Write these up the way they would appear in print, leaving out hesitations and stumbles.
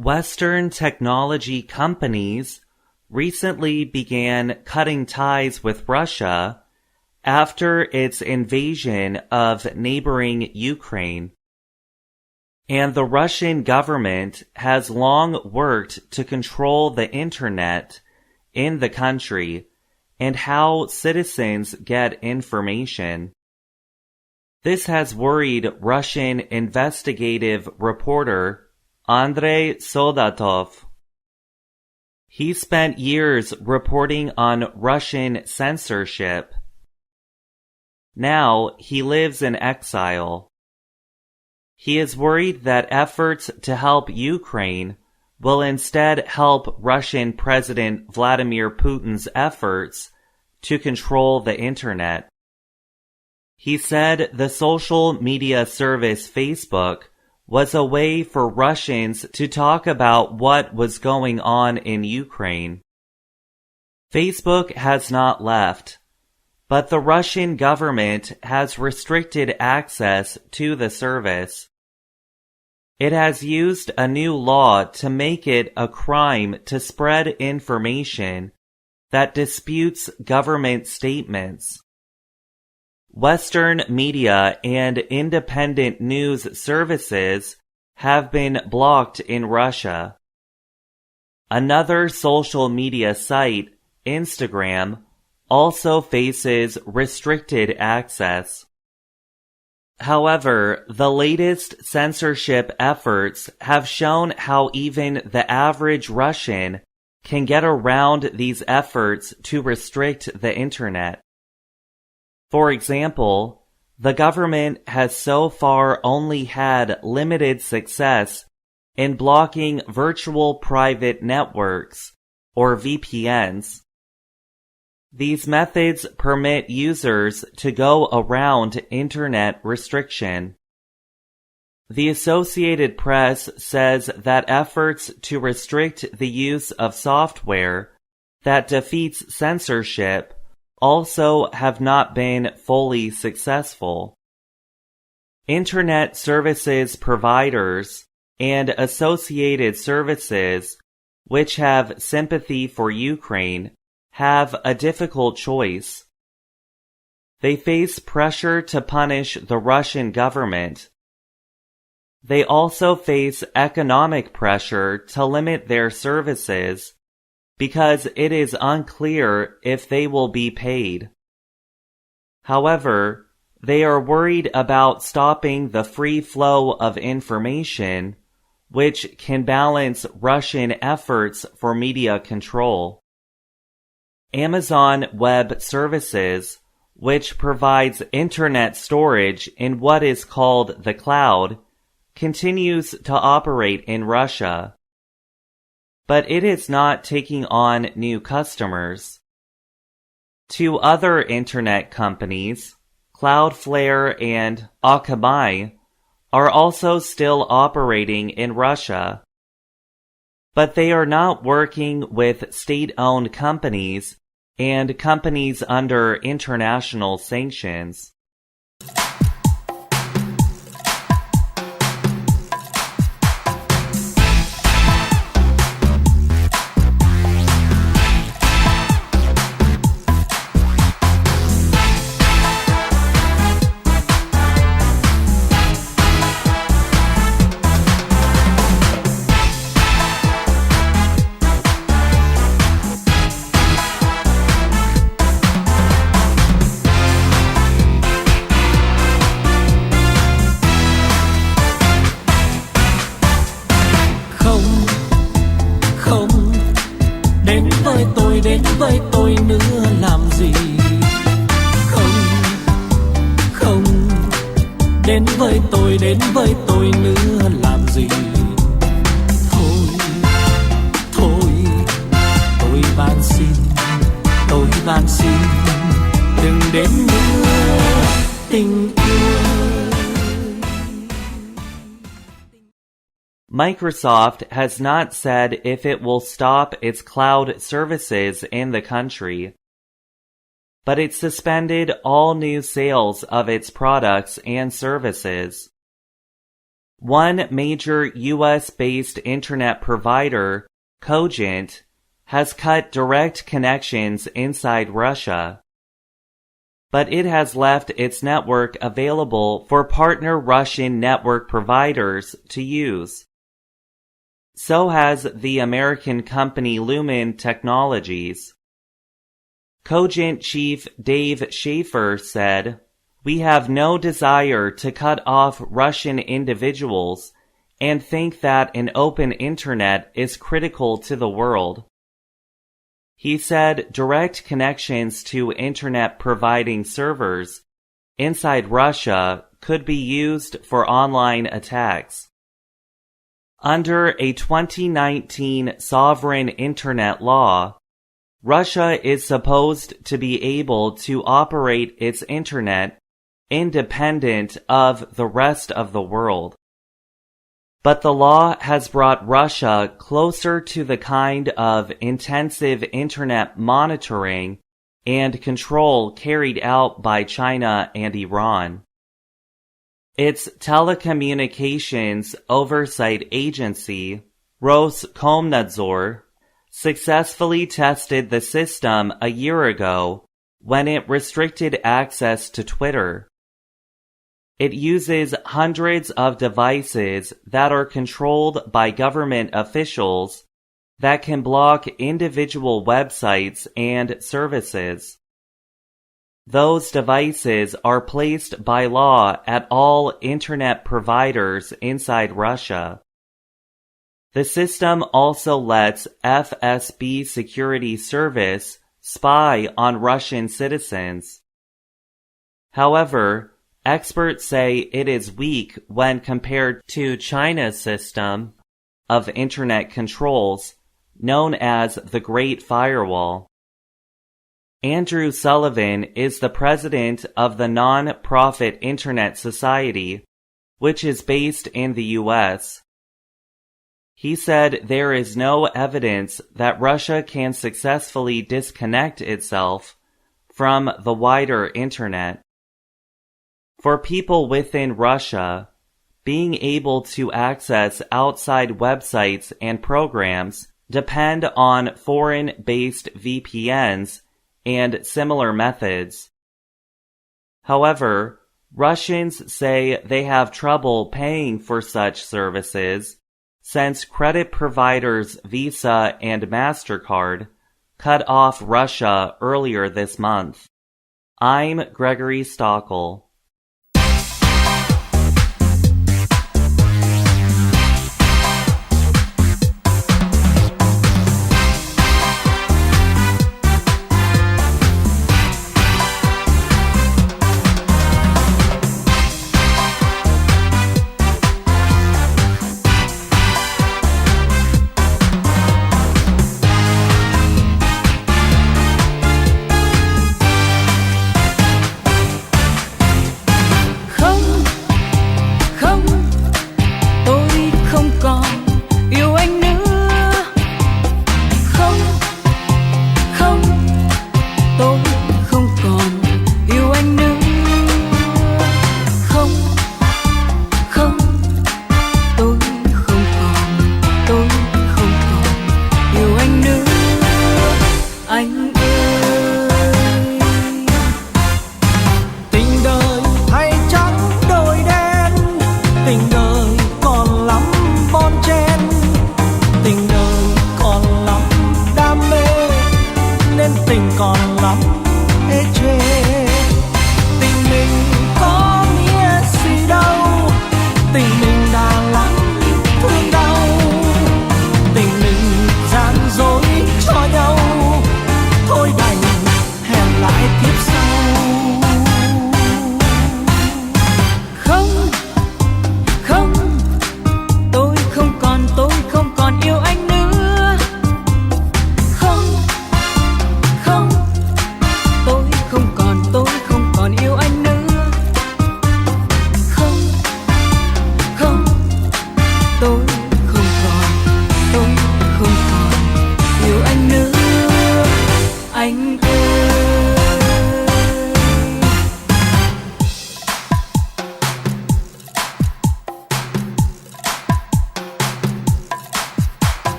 Western technology companies recently began cutting ties with Russia after its invasion of neighboring Ukraine. And the Russian government has long worked to control the internet in the country and how citizens get information. This has worried Russian investigative reporter Andrei Soldatov. He spent years reporting on Russian censorship. Now he lives in exile. He is worried that efforts to help Ukraine will instead help Russian President Vladimir Putin's efforts to control the internet. He said the social media service Facebook was a way for Russians to talk about what was going on in Ukraine. Facebook has not left, but the Russian government has restricted access to the service. It has used a new law to make it a crime to spread information that disputes government statements. Western media and independent news services have been blocked in Russia. Another social media site, Instagram, also faces restricted access. However, the latest censorship efforts have shown how even the average Russian can get around these efforts to restrict the internet. For example, the government has so far only had limited success in blocking virtual private networks, or VPNs. These methods permit users to go around internet restriction. The Associated Press says that efforts to restrict the use of software that defeats censorship also have not been fully successful. Internet services providers and associated services, which have sympathy for Ukraine, have a difficult choice. They face pressure to punish the Russian government. They also face economic pressure to limit their services because it is unclear if they will be paid. However, they are worried about stopping the free flow of information, which can balance Russian efforts for media control. Amazon Web Services, which provides internet storage in what is called the cloud, continues to operate in Russia. But it is not taking on new customers. Two other internet companies, Cloudflare and Akamai, are also still operating in Russia. But they are not working with state-owned companies and companies under international sanctions. Đến với tôi nữa làm gì? Không, đến với tôi nữa làm gì? Thôi, tôi van xin, đừng đến nữa tình yêu. Microsoft has not said if it will stop its cloud services in the country, but it suspended all new sales of its products and services. One major US-based internet provider, Cogent, has cut direct connections inside Russia. But it has left its network available for partner Russian network providers to use. So has the American company Lumen Technologies. Cogent chief Dave Schaefer said, "We have no desire to cut off Russian individuals and think that an open internet is critical to the world." He said direct connections to internet providing servers inside Russia could be used for online attacks. Under a 2019 sovereign internet law, Russia is supposed to be able to operate its internet independent of the rest of the world. But the law has brought Russia closer to the kind of intensive internet monitoring and control carried out by China and Iran. Its telecommunications oversight agency, Roskomnadzor, successfully tested the system a year ago when it restricted access to Twitter. It uses hundreds of devices that are controlled by government officials that can block individual websites and services. Those devices are placed by law at all internet providers inside Russia. The system also lets FSB Security Service spy on Russian citizens. However, experts say it is weak when compared to China's system of internet controls, known as the Great Firewall. Andrew Sullivan is the president of the non-profit Internet Society, which is based in the US. He said there is no evidence that Russia can successfully disconnect itself from the wider Internet. For people within Russia, being able to access outside websites and programs depend on foreign-based VPNs and similar methods. However, Russians say they have trouble paying for such services since credit providers Visa and MasterCard cut off Russia earlier this month. I'm Gregory Stachel.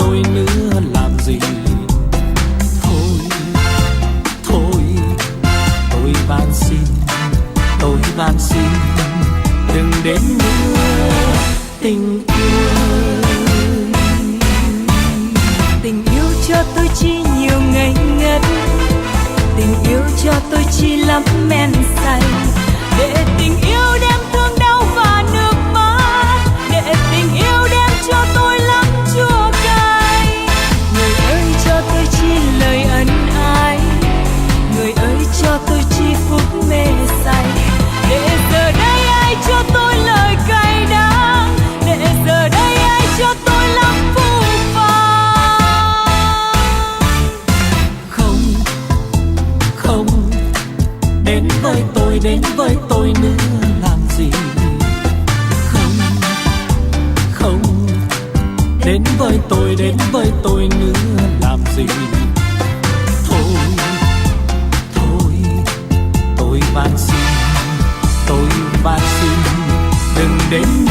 tôi nữa làm gì. Thôi, thôi, tôi van xin, đừng đến nữa tình yêu ơi. Tình yêu cho tôi chi nhiều ngây ngất, tình yêu cho tôi chi lắm men say, để tình yêu đem thương đau và nước mắt, để tình yêu đem cho tôi lắm chua cay. Người ơi cho tôi chi lời ân ái, người ơi cho tôi chi phút mê say, để giờ đây ai cho tôi lời cay đắng, để giờ đây ai cho tôi lắm phũ phàng. Không, không, đến với tôi nữa làm gì. Không, không, đến với tôi nữa làm gì. Thôi, thôi, tôi van xin, đừng đến